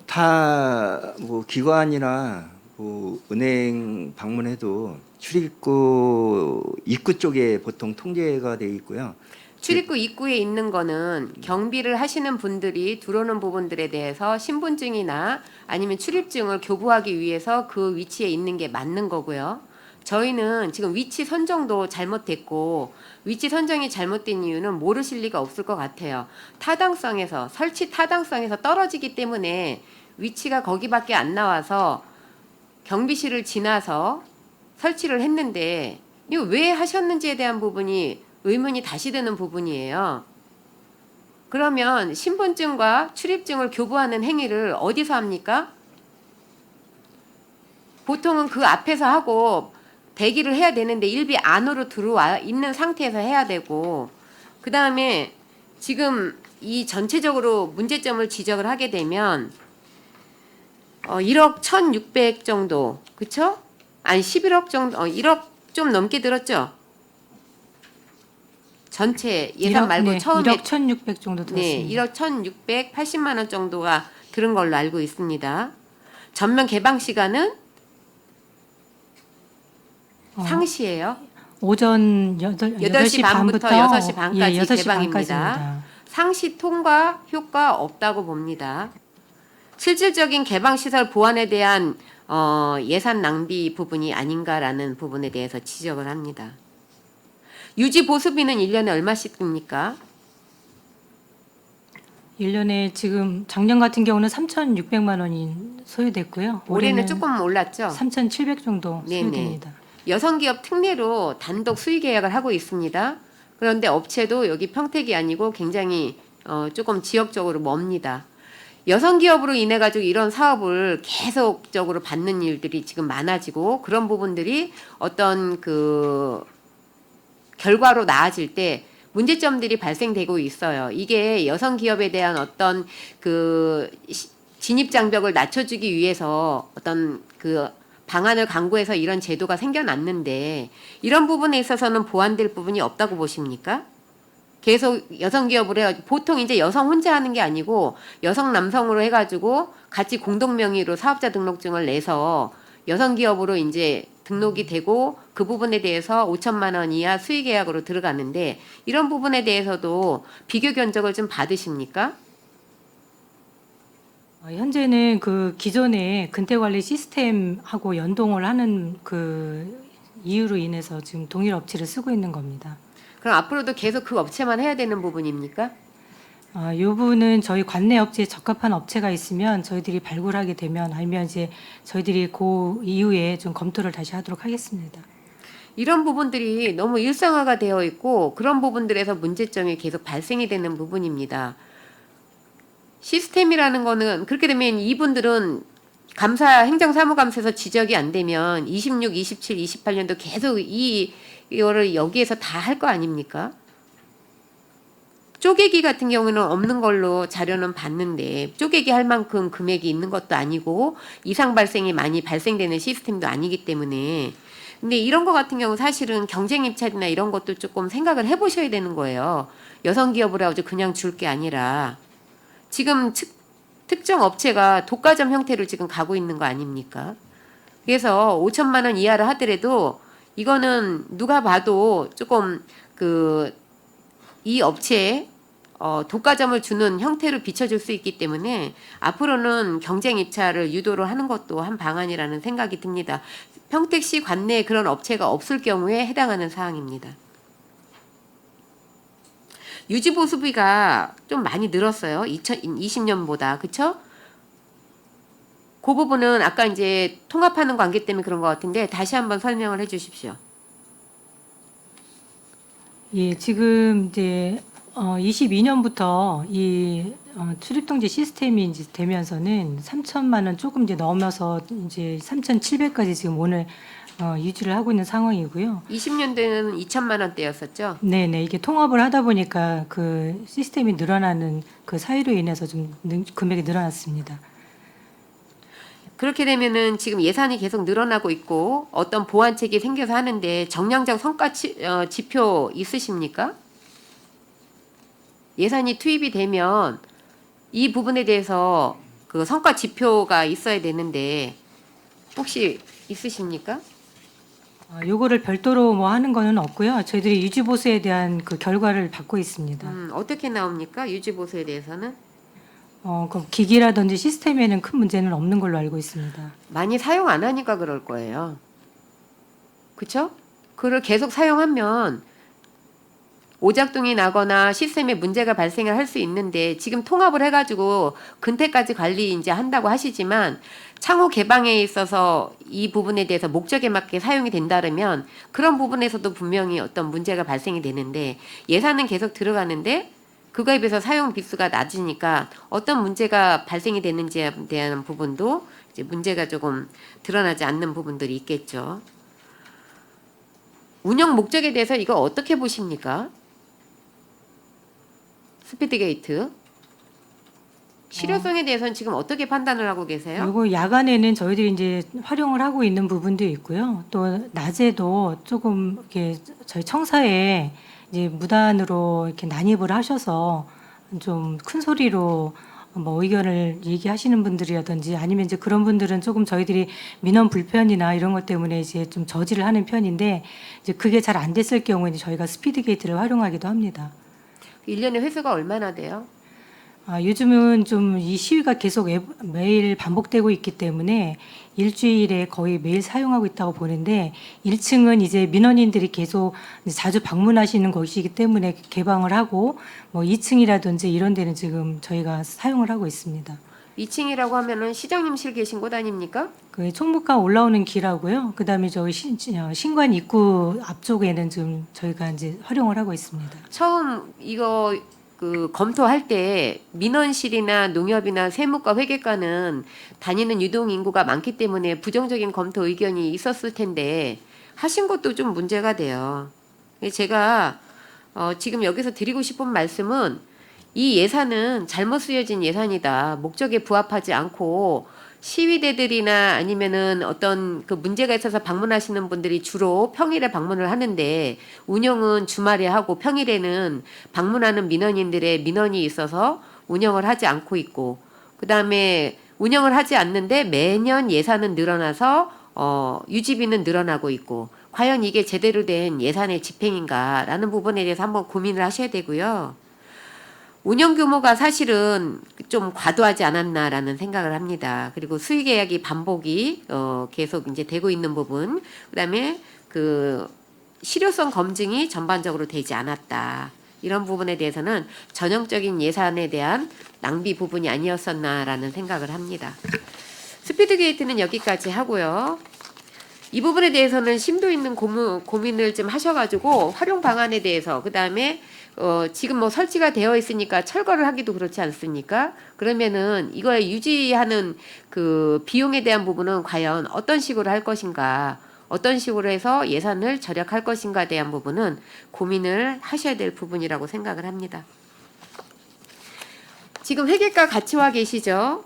다 뭐 기관이나 뭐 은행 방문해도 출입구 입구 쪽에 보통 통제가 되어 있고요. 출입구 입구에 있는 거는 경비를 하시는 분들이 들어오는 부분들에 대해서 신분증이나 아니면 출입증을 교부하기 위해서 그 위치에 있는 게 맞는 거고요. 저희는 지금 위치 선정도 잘못됐고 위치 선정이 잘못된 이유는 모르실 리가 없을 것 같아요. 타당성에서 설치 타당성에서 떨어지기 때문에 위치가 거기밖에 안 나와서 경비실을 지나서 설치를 했는데 이거 왜 하셨는지에 대한 부분이 의문이 다시 드는 부분이에요. 그러면 신분증과 출입증을 교부하는 행위를 어디서 합니까? 보통은 그 앞에서 하고 대기를 해야 되는데 일비 안으로 들어와 있는 상태에서 해야 되고 그 다음에 지금 이 전체적으로 문제점을 지적을 하게 되면 1억 1,600 정도 그쵸? 아니 11억 정도 1억 좀 넘게 들었죠? 전체 예산 1억, 말고 네, 처음에 1억 1,600 정도 네, 들었습니다. 1억 1,680만 원 정도가 들은 걸로 알고 있습니다. 전면 개방 시간은 상시예요. 오전 8시 반부터 6시 반까지 6시 개방입니다. 반까지입니다. 상시 통과 효과 없다고 봅니다. 실질적인 개방시설 보완에 대한 예산 낭비 부분이 아닌가라는 부분에 대해서 지적을 합니다. 유지 보수비는 1년에 얼마씩 듭니까? 1년에 지금 작년 같은 경우는 3,600만 원이 소요됐고요. 올해는 조금 올랐죠? 3,700 정도 네네. 소요됩니다. 여성기업 특례로 단독 수의 계약을 하고 있습니다. 그런데 업체도 여기 평택이 아니고 굉장히 조금 지역적으로 멉니다. 여성기업으로 인해 가지고 이런 사업을 계속적으로 받는 일들이 지금 많아지고 그런 부분들이 어떤 그 결과로 나아질 때 문제점들이 발생되고 있어요. 이게 여성기업에 대한 어떤 그 진입 장벽을 낮춰주기 위해서 어떤 그 방안을 강구해서 이런 제도가 생겨났는데 이런 부분에 있어서는 보완될 부분이 없다고 보십니까? 계속 여성기업으로 해가지고 보통 이제 여성 혼자 하는 게 아니고 여성 남성으로 해가지고 같이 공동 명의로 사업자 등록증을 내서 여성기업으로 이제 등록이 되고 그 부분에 대해서 5천만 원 이하 수의계약으로 들어가는데 이런 부분에 대해서도 비교 견적을 좀 받으십니까? 현재는 그 기존의 근태관리 시스템하고 연동을 하는 그 이유로 인해서 지금 동일 업체를 쓰고 있는 겁니다. 그럼 앞으로도 계속 그 업체만 해야 되는 부분입니까? 이 부분은 저희 관내 업체에 적합한 업체가 있으면 저희들이 발굴하게 되면 아니면 이제 저희들이 그 이후에 좀 검토를 다시 하도록 하겠습니다. 이런 부분들이 너무 일상화가 되어 있고 그런 부분들에서 문제점이 계속 발생이 되는 부분입니다. 시스템이라는 거는 그렇게 되면 이분들은 행정사무감사에서 지적이 안 되면 26, 27, 28년도 계속 이거를 여기에서 다 할 거 아닙니까? 쪼개기 같은 경우는 없는 걸로 자료는 봤는데 쪼개기 할 만큼 금액이 있는 것도 아니고 이상 발생이 많이 발생되는 시스템도 아니기 때문에 근데 이런 거 같은 경우 사실은 경쟁 입찰이나 이런 것도 조금 생각을 해보셔야 되는 거예요. 여성기업을 하고 그냥 줄 게 아니라 지금 특정 업체가 독과점 형태로 지금 가고 있는 거 아닙니까? 그래서 5천만 원 이하를 하더라도 이거는 누가 봐도 조금 이 업체에 독과점을 주는 형태로 비춰줄 수 있기 때문에 앞으로는 경쟁 입찰을 유도를 하는 것도 한 방안이라는 생각이 듭니다. 평택시 관내에 그런 업체가 없을 경우에 해당하는 사항입니다. 유지보수비가 좀 많이 늘었어요. 2020년보다. 그쵸? 그 부분은 아까 이제 통합하는 관계 때문에 그런 것 같은데 다시 한번 설명을 해 주십시오. 예, 지금 이제 22년부터 이 출입통제 시스템이 이제 되면서는 3천만 원 조금 이제 넘어서 이제 3,700까지 지금 오늘 유지를 하고 있는 상황이고요. 20년대는 2천만 원대였었죠. 네네, 이게 통합을 하다 보니까 그 시스템이 늘어나는 그 사유로 인해서 좀 금액이 늘어났습니다. 그렇게 되면은 지금 예산이 계속 늘어나고 있고 어떤 보완책이 생겨서 하는데 정량적 성과 지표 있으십니까? 예산이 투입이 되면 이 부분에 대해서 그 성과 지표가 있어야 되는데 혹시 있으십니까? 요거를 별도로 뭐 하는 거는 없고요. 저희들이 유지보수에 대한 그 결과를 받고 있습니다. 어떻게 나옵니까? 유지보수에 대해서는? 그 기기라든지 시스템에는 큰 문제는 없는 걸로 알고 있습니다. 많이 사용 안 하니까 그럴 거예요. 그쵸? 그걸 계속 사용하면 오작동이 나거나 시스템에 문제가 발생을 할 수 있는데 지금 통합을 해가지고 근태까지 관리 이제 한다고 하시지만 창호 개방에 있어서 이 부분에 대해서 목적에 맞게 사용이 된다면 그런 부분에서도 분명히 어떤 문제가 발생이 되는데 예산은 계속 들어가는데 그거에 비해서 사용 비수가 낮으니까 어떤 문제가 발생이 되는지에 대한 부분도 이제 문제가 조금 드러나지 않는 부분들이 있겠죠. 운영 목적에 대해서 이거 어떻게 보십니까? 스피드게이트 실효성에 대해서는 지금 어떻게 판단을 하고 계세요? 그리고 야간에는 저희들이 이제 활용을 하고 있는 부분도 있고요. 또 낮에도 조금 이렇게 저희 청사에 이제 무단으로 이렇게 난입을 하셔서 좀 큰 소리로 뭐 의견을 얘기하시는 분들이라든지 아니면 이제 그런 분들은 조금 저희들이 민원 불편이나 이런 것 때문에 이제 좀 저지를 하는 편인데 이제 그게 잘 안 됐을 경우에는 저희가 스피드 게이트를 활용하기도 합니다. 1년에 회수가 얼마나 돼요? 요즘은 좀 이 시위가 계속 매일 반복되고 있기 때문에 일주일에 거의 매일 사용하고 있다고 보는데 1층은 이제 민원인들이 계속 자주 방문하시는 곳이기 때문에 개방을 하고 뭐 2층이라든지 이런 데는 지금 저희가 사용을 하고 있습니다. 2층이라고 하면은 시장님실 계신 곳 아닙니까? 그 총무과 올라오는 길하고요. 그다음에 저희 신관 입구 앞쪽에는 지금 저희가 이제 활용을 하고 있습니다. 처음 이거 그 검토할 때 민원실이나 농협이나 세무과 회계과는 다니는 유동 인구가 많기 때문에 부정적인 검토 의견이 있었을 텐데 하신 것도 좀 문제가 돼요. 제가 지금 여기서 드리고 싶은 말씀은 이 예산은 잘못 쓰여진 예산이다. 목적에 부합하지 않고 시위대들이나 아니면은 어떤 그 문제가 있어서 방문하시는 분들이 주로 평일에 방문을 하는데 운영은 주말에 하고 평일에는 방문하는 민원인들의 민원이 있어서 운영을 하지 않고 있고 그다음에 운영을 하지 않는데 매년 예산은 늘어나서 유지비는 늘어나고 있고 과연 이게 제대로 된 예산의 집행인가라는 부분에 대해서 한번 고민을 하셔야 되고요. 운영 규모가 사실은 좀 과도하지 않았나라는 생각을 합니다. 그리고 수의 계약이 반복이 계속 이제 되고 있는 부분, 그다음에 그 실효성 검증이 전반적으로 되지 않았다. 이런 부분에 대해서는 전형적인 예산에 대한 낭비 부분이 아니었었나라는 생각을 합니다. 스피드 게이트는 여기까지 하고요. 이 부분에 대해서는 심도 있는 고민을 좀 하셔가지고 활용 방안에 대해서 그다음에 지금 뭐 설치가 되어 있으니까 철거를 하기도 그렇지 않습니까? 그러면은 이거에 유지하는 그 비용에 대한 부분은 과연 어떤 식으로 할 것인가, 어떤 식으로 해서 예산을 절약할 것인가에 대한 부분은 고민을 하셔야 될 부분이라고 생각을 합니다. 지금 회계과 같이 와 계시죠?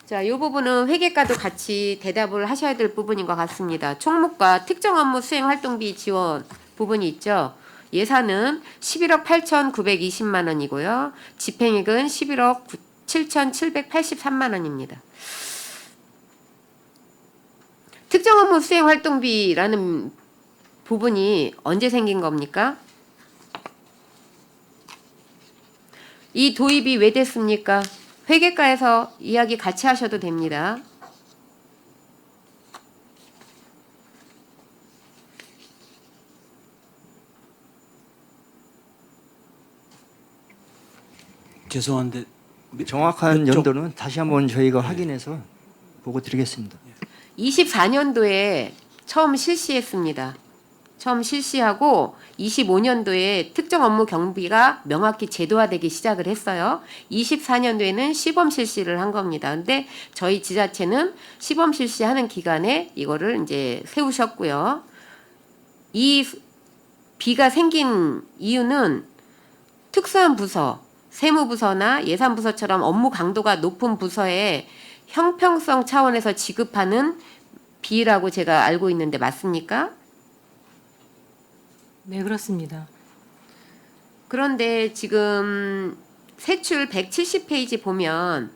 자, 이 부분은 회계과도 같이 대답을 하셔야 될 부분인 것 같습니다. 총무과 특정 업무 수행 활동비 지원 부분이 있죠. 예산은 11억 8,920만 원이고요. 집행액은 11억 7,783만 원입니다. 특정 업무 수행 활동비라는 부분이 언제 생긴 겁니까? 이 도입이 왜 됐습니까? 회계과에서 이야기 같이 하셔도 됩니다. 죄송한데 정확한 몇 쪽? 연도는 다시 한번 저희가 확인해서 보고 드리겠습니다. 24년도에 처음 실시했습니다. 처음 실시하고 25년도에 특정 업무 경비가 명확히 제도화되기 시작을 했어요. 24년도에는 시범 실시를 한 겁니다. 근데 저희 지자체는 시범 실시하는 기간에 이거를 이제 세우셨고요. 이 비가 생긴 이유는 특수한 부서, 세무부서나 예산부서처럼 업무 강도가 높은 부서에 형평성 차원에서 지급하는 비라고 제가 알고 있는데 맞습니까? 네, 그렇습니다. 그런데 지금 세출 170페이지 보면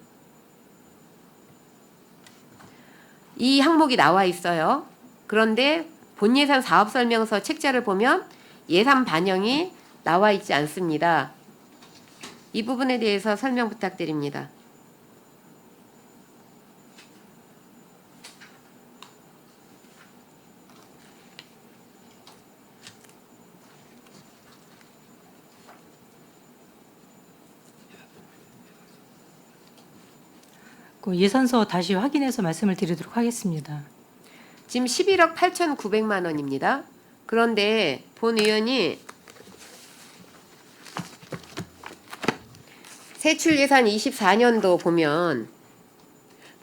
이 항목이 나와 있어요. 그런데 본예산 사업설명서 책자를 보면 예산 반영이 나와 있지 않습니다. 이 부분에 대해서 설명 부탁드립니다. 그 예산서 다시 확인해서 말씀을 드리도록 하겠습니다. 지금 11억 8,900만 원입니다. 그런데 본 의원이 세출 예산 24년도 보면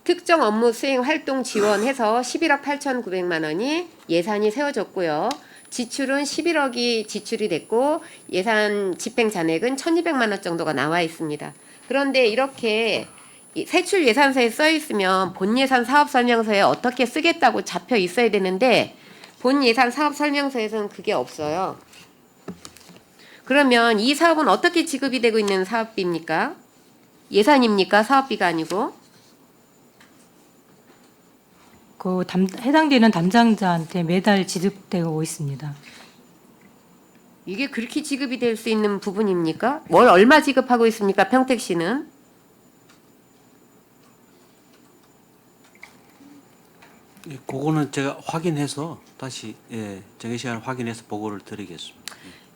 특정 업무 수행 활동 지원해서 11억 8,900만 원이 예산이 세워졌고요. 지출은 11억이 지출이 됐고 예산 집행 잔액은 1,200만 원 정도가 나와 있습니다. 그런데 이렇게 세출 예산서에 써 있으면 본 예산 사업 설명서에 어떻게 쓰겠다고 잡혀 있어야 되는데 본 예산 사업 설명서에서는 그게 없어요. 그러면 이 사업은 어떻게 지급이 되고 있는 사업비입니까? 예산입니까? 사업비가 아니고. 해당되는 담당자한테 매달 지급되고 있습니다. 이게 그렇게 지급이 될 수 있는 부분입니까? 월 얼마 지급하고 있습니까? 평택시는? 예, 그거는 제가 확인해서 다시 정해 시간 확인해서 보고를 드리겠습니다.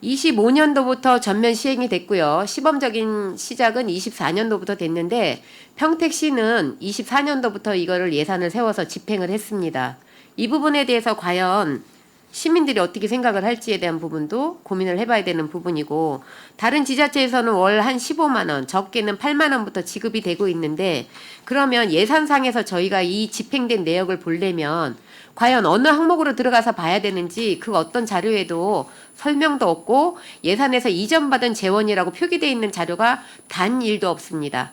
25년도부터 전면 시행이 됐고요. 시범적인 시작은 24년도부터 됐는데 평택시는 24년도부터 이거를 예산을 세워서 집행을 했습니다. 이 부분에 대해서 과연 시민들이 어떻게 생각을 할지에 대한 부분도 고민을 해봐야 되는 부분이고, 다른 지자체에서는 월 한 15만 원, 적게는 8만 원부터 지급이 되고 있는데, 그러면 예산상에서 저희가 이 집행된 내역을 보려면 과연 어느 항목으로 들어가서 봐야 되는지 그 어떤 자료에도 설명도 없고 예산에서 이전받은 재원이라고 표기되어 있는 자료가 단 1도 없습니다.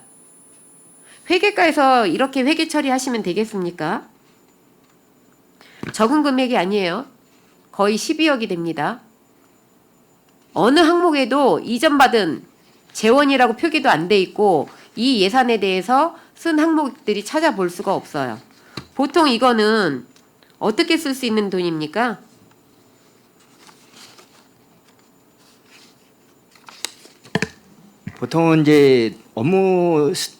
회계과에서 이렇게 회계 처리하시면 되겠습니까? 적은 금액이 아니에요. 거의 12억이 됩니다. 어느 항목에도 이전받은 재원이라고 표기도 안 돼 있고 이 예산에 대해서 쓴 항목들이 찾아볼 수가 없어요. 보통 이거는 어떻게 쓸 수 있는 돈입니까? 보통은 이제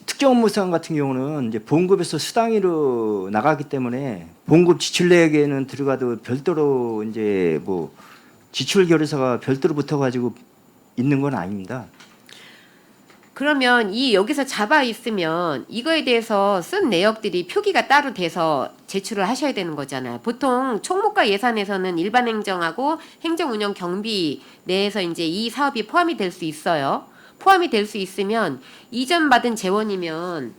특정 업무 수당 같은 경우는 이제 보험급에서 수당으로 나가기 때문에 보험급 지출 내역에는 들어가도 별도로 이제 뭐 지출 결의서가 별도로 붙어가지고 있는 건 아닙니다. 그러면 이 여기서 잡아 있으면 이거에 대해서 쓴 내역들이 표기가 따로 돼서 제출을 하셔야 되는 거잖아요. 보통 총무과 예산에서는 일반 행정하고 행정운영 경비 내에서 이제 이 사업이 포함이 될 수 있어요. 포함이 될 수 있으면 이전 받은 재원이면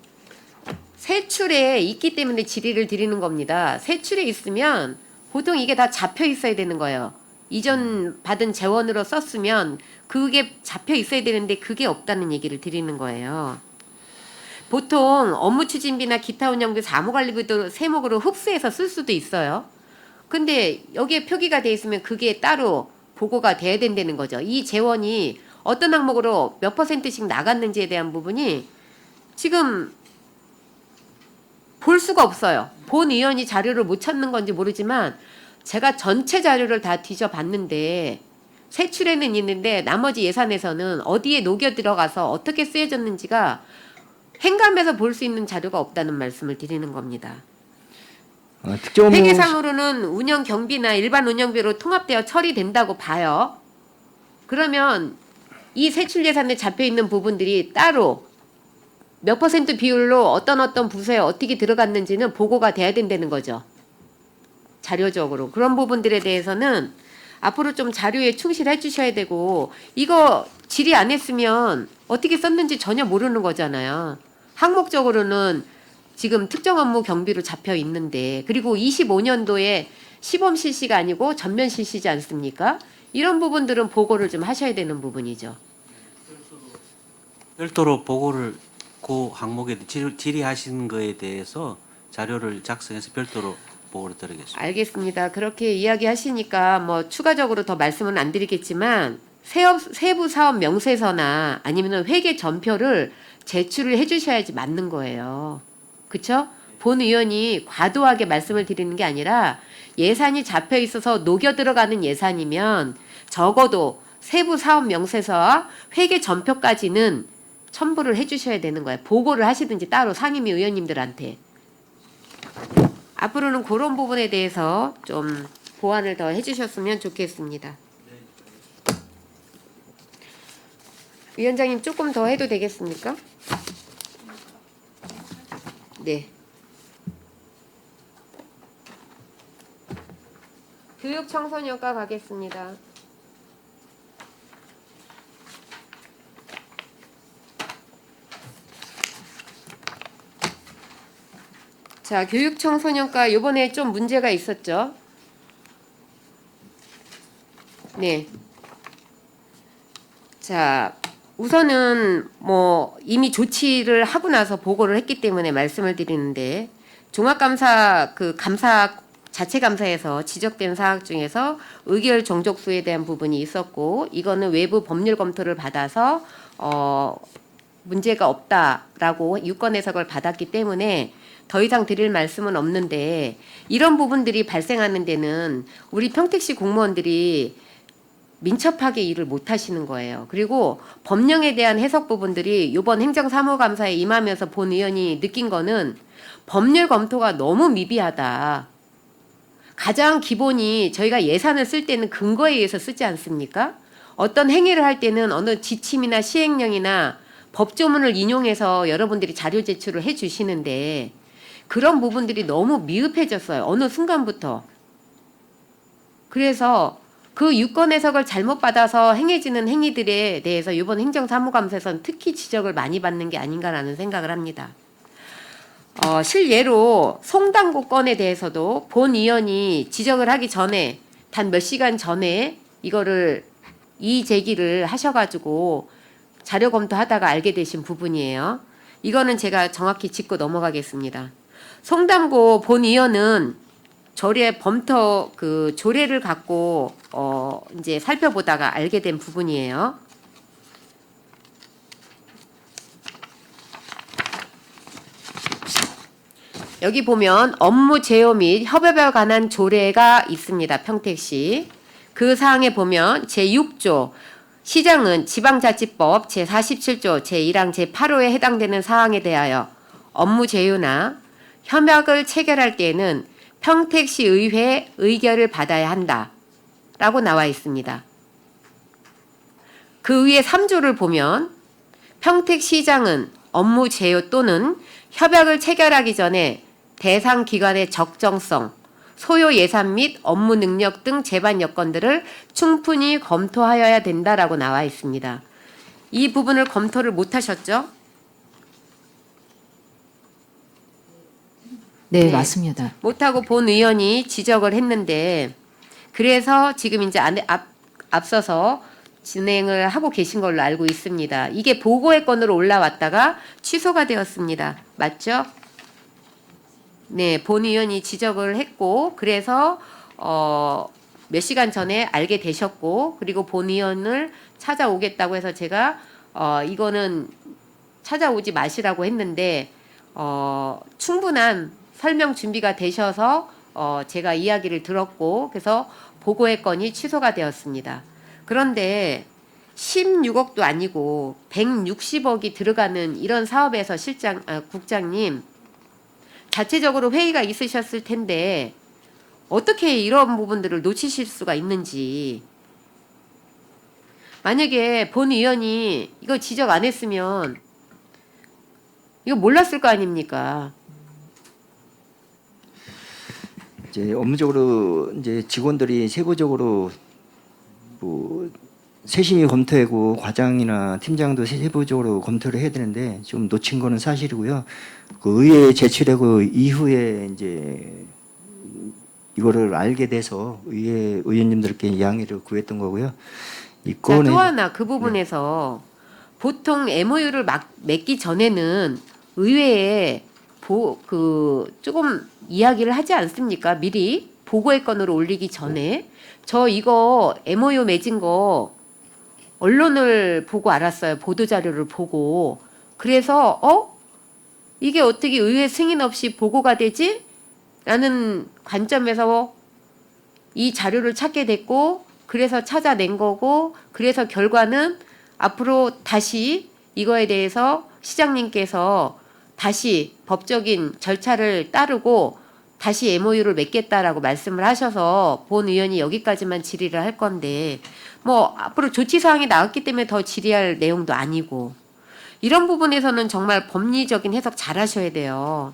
세출에 있기 때문에 질의를 드리는 겁니다. 세출에 있으면 보통 이게 다 잡혀 있어야 되는 거예요. 이전 받은 재원으로 썼으면 그게 잡혀 있어야 되는데 그게 없다는 얘기를 드리는 거예요. 보통 업무 추진비나 기타 운영비 사무관리비도 세목으로 흡수해서 쓸 수도 있어요. 근데 여기에 표기가 돼 있으면 그게 따로 보고가 돼야 된다는 거죠. 이 재원이 어떤 항목으로 몇 %씩 나갔는지에 대한 부분이 지금 볼 수가 없어요. 본 의원이 자료를 못 찾는 건지 모르지만 제가 전체 자료를 다 뒤져봤는데 세출에는 있는데 나머지 예산에서는 어디에 녹여 들어가서 어떻게 쓰여졌는지가 행감해서 볼 수 있는 자료가 없다는 말씀을 드리는 겁니다. 특정 업무 회계상으로는 운영 경비나 일반 운영비로 통합되어 처리된다고 봐요. 그러면 이 세출 예산에 잡혀 있는 부분들이 따로 몇 % 비율로 어떤 부서에 어떻게 들어갔는지는 보고가 돼야 된다는 거죠. 자료적으로. 그런 부분들에 대해서는 앞으로 좀 자료에 충실해 주셔야 되고, 이거 질의 안 했으면 어떻게 썼는지 전혀 모르는 거잖아요. 항목적으로는 지금 특정 업무 경비로 잡혀 있는데, 그리고 25년도에 시범 실시가 아니고 전면 실시지 않습니까? 이런 부분들은 보고를 좀 하셔야 되는 부분이죠. 별도로 보고를 그 항목에 질의하신 거에 대해서 자료를 작성해서 별도로 보고를 드리겠습니다. 알겠습니다. 그렇게 이야기하시니까 뭐 추가적으로 더 말씀은 안 드리겠지만 세부 사업 명세서나 아니면 회계 전표를 제출을 해주셔야지 맞는 거예요. 그렇죠? 본 의원이 과도하게 말씀을 드리는 게 아니라 예산이 잡혀 있어서 녹여 들어가는 예산이면 적어도 세부 사업 명세서와 회계 전표까지는 첨부를 해주셔야 되는 거예요. 보고를 하시든지 따로 상임위 의원님들한테. 앞으로는 그런 부분에 대해서 좀 보완을 더 해주셨으면 좋겠습니다. 위원장님 조금 더 해도 되겠습니까? 네. 교육 청소년과 가겠습니다. 자, 교육 청소년과 이번에 좀 문제가 있었죠. 네. 자, 우선은 뭐 이미 조치를 하고 나서 보고를 했기 때문에 말씀을 드리는데, 종합감사 자체 감사에서 지적된 사항 중에서 의결 종족수에 대한 부분이 있었고, 이거는 외부 법률 검토를 받아서 문제가 없다라고 유권 해석을 받았기 때문에 더 이상 드릴 말씀은 없는데, 이런 부분들이 발생하는 데는 우리 평택시 공무원들이 민첩하게 일을 못 하시는 거예요. 그리고 법령에 대한 해석 부분들이 이번 행정사무감사에 임하면서 본 의원이 느낀 거는 법률 검토가 너무 미비하다. 가장 기본이 저희가 예산을 쓸 때는 근거에 의해서 쓰지 않습니까? 어떤 행위를 할 때는 어느 지침이나 시행령이나 법조문을 인용해서 여러분들이 자료 제출을 해 주시는데, 그런 부분들이 너무 미흡해졌어요. 어느 순간부터. 그래서 그 유권 해석을 잘못 받아서 행해지는 행위들에 대해서 이번 행정사무감사에서는 특히 지적을 많이 받는 게 아닌가라는 생각을 합니다. 실예로 송당고 건에 대해서도 본 의원이 지적을 하기 전에 단 몇 시간 전에 이거를 이의 제기를 하셔가지고 자료 검토하다가 알게 되신 부분이에요. 이거는 제가 정확히 짚고 넘어가겠습니다. 송당고 본 의원은 조례 범터 그 조례를 갖고 이제 살펴보다가 알게 된 부분이에요. 여기 보면 업무 제휴 및 협업에 관한 조례가 있습니다. 평택시. 그 사항에 보면 제6조 시장은 지방자치법 제47조 제1항 제8호에 해당되는 사항에 대하여 업무 제휴나 협약을 체결할 때에는 평택시 의회 의결을 받아야 한다 라고 나와 있습니다. 그 위에 3조를 보면 평택시장은 업무 제휴 또는 협약을 체결하기 전에 대상 기관의 적정성, 소요 예산 및 업무 능력 등 제반 여건들을 충분히 검토하여야 된다라고 나와 있습니다. 이 부분을 검토를 못 하셨죠? 네, 맞습니다. 못하고 본 의원이 지적을 했는데, 그래서 지금 이제 앞서서 진행을 하고 계신 걸로 알고 있습니다. 이게 보고의 건으로 올라왔다가 취소가 되었습니다. 맞죠? 네, 본 의원이 지적을 했고, 그래서 몇 시간 전에 알게 되셨고, 그리고 본 의원을 찾아오겠다고 해서 제가 이거는 찾아오지 마시라고 했는데 충분한 설명 준비가 되셔서 제가 이야기를 들었고, 그래서 보고의 건이 취소가 되었습니다. 그런데 16억도 아니고 160억이 들어가는 이런 사업에서 국장님, 자체적으로 회의가 있으셨을 텐데 어떻게 이런 부분들을 놓치실 수가 있는지. 만약에 본 의원이 이거 지적 안 했으면 이거 몰랐을 거 아닙니까? 이제 업무적으로 이제 직원들이 세부적으로 뭐 세심히 검토하고 과장이나 팀장도 세부적으로 검토를 해야 되는데 좀 놓친 거는 사실이고요. 그 의회에 제출하고 이후에 이제 이거를 알게 돼서 의회 의원님들께 양해를 구했던 거고요. 이 자, 건에 또 하나 그 부분에서 보통 MOU를 맺기 전에는 의회에 조금 이야기를 하지 않습니까? 미리 보고의 건으로 올리기 전에. 저 이거 MOU 맺은 거 언론을 보고 알았어요. 보도자료를 보고. 그래서 이게 어떻게 의회 승인 없이 보고가 되지? 라는 관점에서 이 자료를 찾게 됐고, 그래서 찾아낸 거고, 그래서 결과는 앞으로 다시 이거에 대해서 시장님께서 다시 법적인 절차를 따르고 다시 MOU를 맺겠다라고 말씀을 하셔서 본 의원이 여기까지만 질의를 할 건데, 뭐 앞으로 조치사항이 나왔기 때문에 더 질의할 내용도 아니고, 이런 부분에서는 정말 법리적인 해석 잘 하셔야 돼요.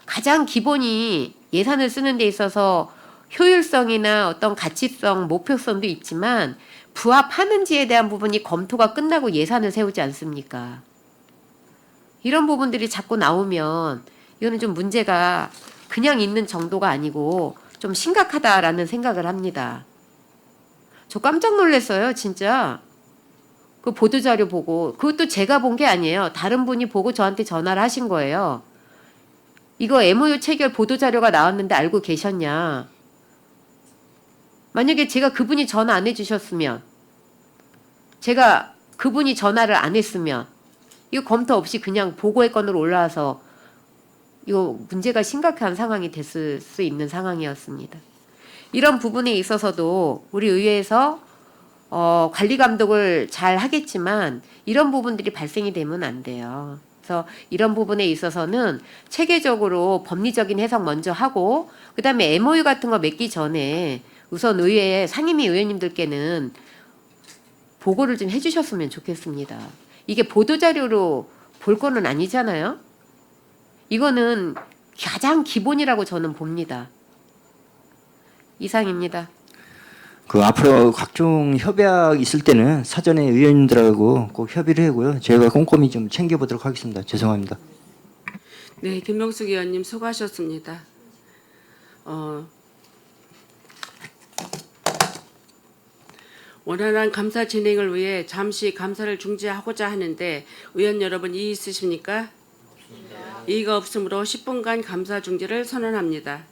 가장 기본이 예산을 쓰는 데 있어서 효율성이나 어떤 가치성, 목표성도 있지만 부합하는지에 대한 부분이 검토가 끝나고 예산을 세우지 않습니까? 이런 부분들이 자꾸 나오면 이거는 좀 문제가 그냥 있는 정도가 아니고 좀 심각하다라는 생각을 합니다. 저 깜짝 놀랐어요, 진짜. 그 보도자료 보고. 그것도 제가 본 게 아니에요. 다른 분이 보고 저한테 전화를 하신 거예요. 이거 MOU 체결 보도자료가 나왔는데 알고 계셨냐? 만약에 제가 그분이 전화 안 해주셨으면, 제가 그분이 전화를 안 했으면 이거 검토 없이 그냥 보고의 건으로 올라와서 이거 문제가 심각한 상황이 됐을 수 있는 상황이었습니다. 이런 부분에 있어서도 우리 의회에서 관리 감독을 잘 하겠지만 이런 부분들이 발생이 되면 안 돼요. 그래서 이런 부분에 있어서는 체계적으로 법리적인 해석 먼저 하고 그다음에 MOU 같은 거 맺기 전에 우선 의회 상임위 의원님들께는 보고를 좀 해주셨으면 좋겠습니다. 이게 보도자료로 볼 거는 아니잖아요. 이거는 가장 기본이라고 저는 봅니다. 이상입니다. 그 앞으로 각종 협약 있을 때는 사전에 의원님들하고 꼭 협의를 하고요. 저희가 꼼꼼히 좀 챙겨보도록 하겠습니다. 죄송합니다. 네, 김명숙 의원님 수고하셨습니다. 원활한 감사 진행을 위해 잠시 감사를 중지하고자 하는데 의원 여러분 이의 있으십니까? 이의가 없으므로 10분간 감사 중지를 선언합니다.